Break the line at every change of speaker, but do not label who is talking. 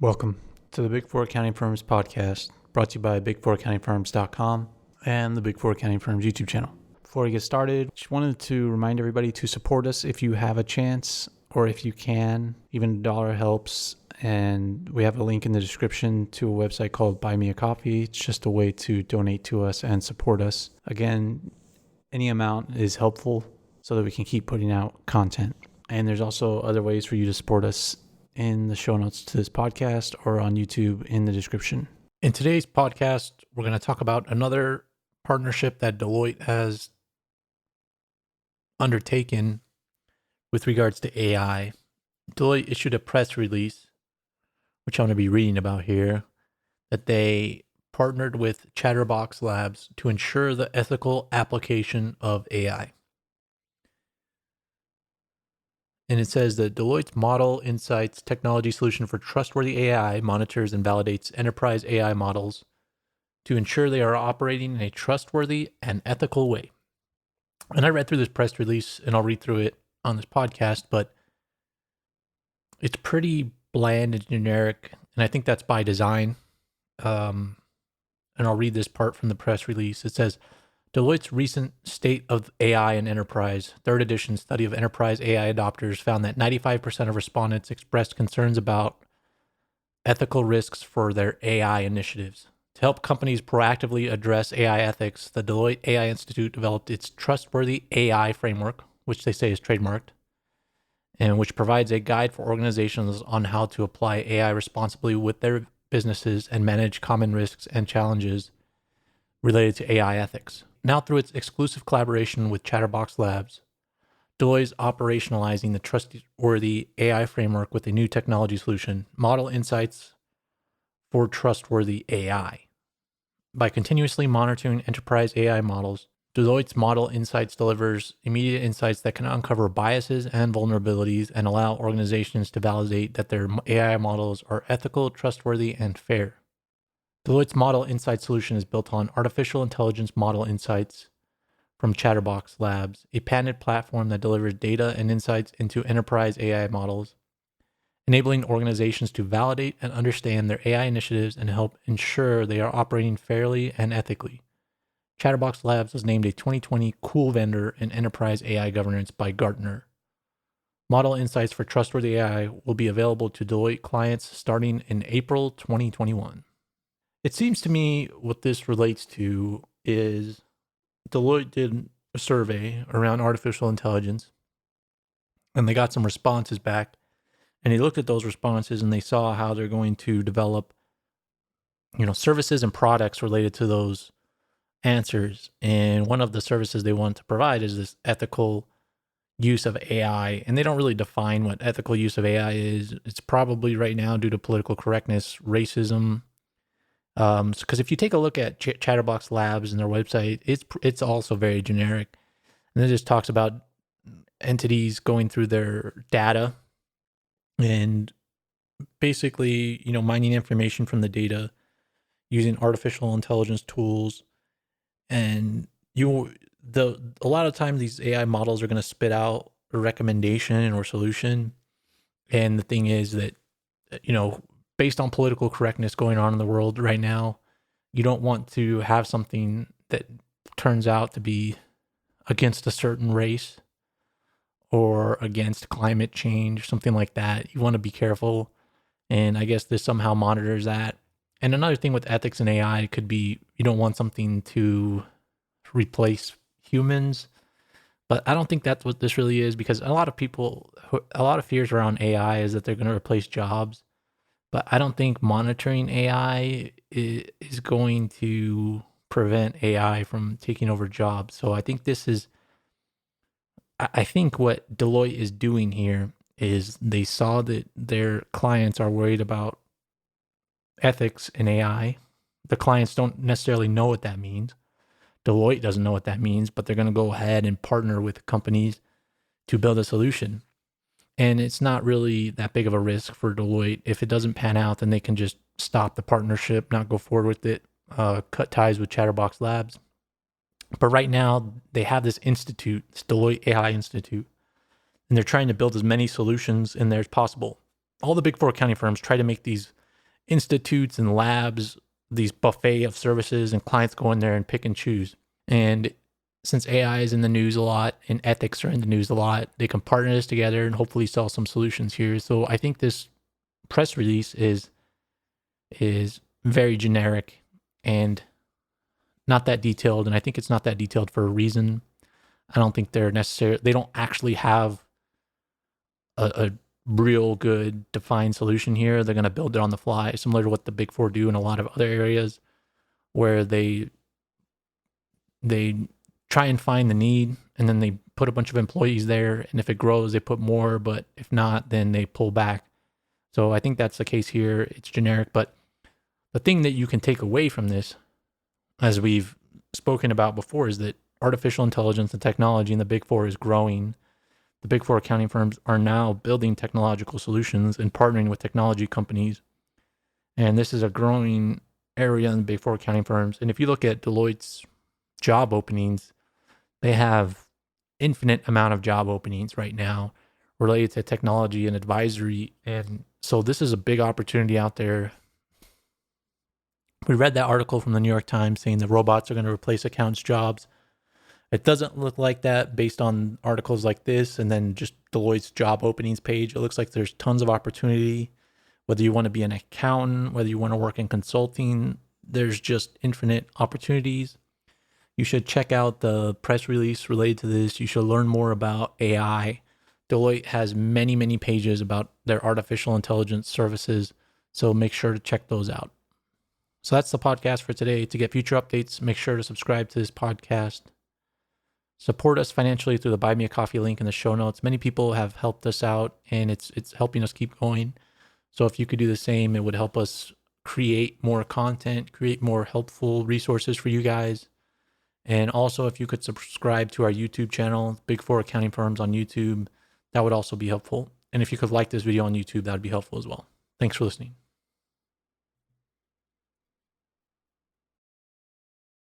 Welcome to the Big Four Accounting Firms podcast, brought to you by big4accountingfirms.com and the Big Four Accounting Firms YouTube channel. Before we get started, just wanted to remind everybody to support us if you have a chance or if you can. Even $1 helps, and we have a link in the description to a website called Buy Me a Coffee. It's just a way to donate to us and support us. Again, any amount is helpful so that we can keep putting out content. And there's also other ways for you to support us in the show notes to this podcast or on YouTube in the description. In today's podcast, we're going to talk about another partnership that Deloitte has undertaken with regards to AI. Deloitte issued a press release, which I'm going to be reading about here, that they partnered with Chatterbox Labs to ensure the ethical application of AI. And it says that Deloitte's Model Insights technology solution for trustworthy AI monitors and validates enterprise AI models to ensure they are operating in a trustworthy and ethical way. And I read through this press release, and I'll read through it on this podcast, but it's pretty bland and generic, and I think that's by design. And I'll read this part from the press release. It says, Deloitte's recent State of AI and Enterprise, 3rd edition study of enterprise AI adopters found that 95% of respondents expressed concerns about ethical risks for their AI initiatives. To help companies proactively address AI ethics, the Deloitte AI Institute developed its Trustworthy AI framework, which they say is trademarked, and which provides a guide for organizations on how to apply AI responsibly with their businesses and manage common risks and challenges related to AI ethics. Now, through its exclusive collaboration with Chatterbox Labs, Deloitte is operationalizing the Trustworthy AI framework with a new technology solution, Model Insights for Trustworthy AI. By continuously monitoring enterprise AI models, Deloitte's Model Insights delivers immediate insights that can uncover biases and vulnerabilities and allow organizations to validate that their AI models are ethical, trustworthy, and fair. Deloitte's Model Insights solution is built on artificial intelligence model insights from Chatterbox Labs, a patented platform that delivers data and insights into enterprise AI models, enabling organizations to validate and understand their AI initiatives and help ensure they are operating fairly and ethically. Chatterbox Labs was named a 2020 Cool Vendor in Enterprise AI Governance by Gartner. Model Insights for Trustworthy AI will be available to Deloitte clients starting in April 2021. It seems to me what this relates to is Deloitte did a survey around artificial intelligence, and they got some responses back, and they looked at those responses and they saw how they're going to develop, services and products related to those answers. And one of the services they want to provide is this ethical use of AI, and they don't really define what ethical use of AI is. It's probably right now due to political correctness, racism. Because if you take a look at Chatterbox Labs and their website, it's also very generic, and it just talks about entities going through their data and basically, mining information from the data using artificial intelligence tools. And a lot of times these AI models are going to spit out a recommendation or solution, and the thing is that based on political correctness going on in the world right now, you don't want to have something that turns out to be against a certain race or against climate change, something like that. You want to be careful. And I guess this somehow monitors that. And another thing with ethics and AI could be you don't want something to replace humans. But I don't think that's what this really is, because a lot of fears around AI is that they're going to replace jobs. But I don't think monitoring AI is going to prevent AI from taking over jobs. So I think I think what Deloitte is doing here is they saw that their clients are worried about ethics in AI. The clients don't necessarily know what that means. Deloitte doesn't know what that means, but they're going to go ahead and partner with companies to build a solution. And it's not really that big of a risk for Deloitte. If it doesn't pan out, then they can just stop the partnership, not go forward with it, cut ties with Chatterbox Labs. But right now, they have this institute, this Deloitte AI Institute, and they're trying to build as many solutions in there as possible. All the big four accounting firms try to make these institutes and labs, these buffet of services, and clients go in there and pick and choose. And since AI is in the news a lot and ethics are in the news a lot, they can partner this together and hopefully sell some solutions here. So I think this press release is very generic and not that detailed. And I think it's not that detailed for a reason. I don't think they don't actually have a real good defined solution here. They're going to build it on the fly, similar to what the Big Four do in a lot of other areas, where they try and find the need, and then they put a bunch of employees there, and if it grows, they put more, but if not, then they pull back. So I think that's the case here. It's generic, but the thing that you can take away from this, as we've spoken about before, is that artificial intelligence and technology in the Big Four is growing. The Big Four accounting firms are now building technological solutions and partnering with technology companies. And this is a growing area in the Big Four accounting firms. And if you look at Deloitte's job openings, they have infinite amount of job openings right now related to technology and advisory. And so this is a big opportunity out there. We read that article from the New York Times saying the robots are going to replace accountants' jobs. It doesn't look like that based on articles like this and then just Deloitte's job openings page. It looks like there's tons of opportunity, whether you want to be an accountant, whether you want to work in consulting, there's just infinite opportunities. You should check out the press release related to this. You should learn more about AI. Deloitte has many, many pages about their artificial intelligence services, so make sure to check those out. So that's the podcast for today. To get future updates, make sure to subscribe to this podcast. Support us financially through the Buy Me a Coffee link in the show notes. Many people have helped us out, and it's helping us keep going. So if you could do the same, it would help us create more content, create more helpful resources for you guys. And also, if you could subscribe to our YouTube channel, Big Four Accounting Firms on YouTube, that would also be helpful. And if you could like this video on YouTube, that would be helpful as well. Thanks for listening.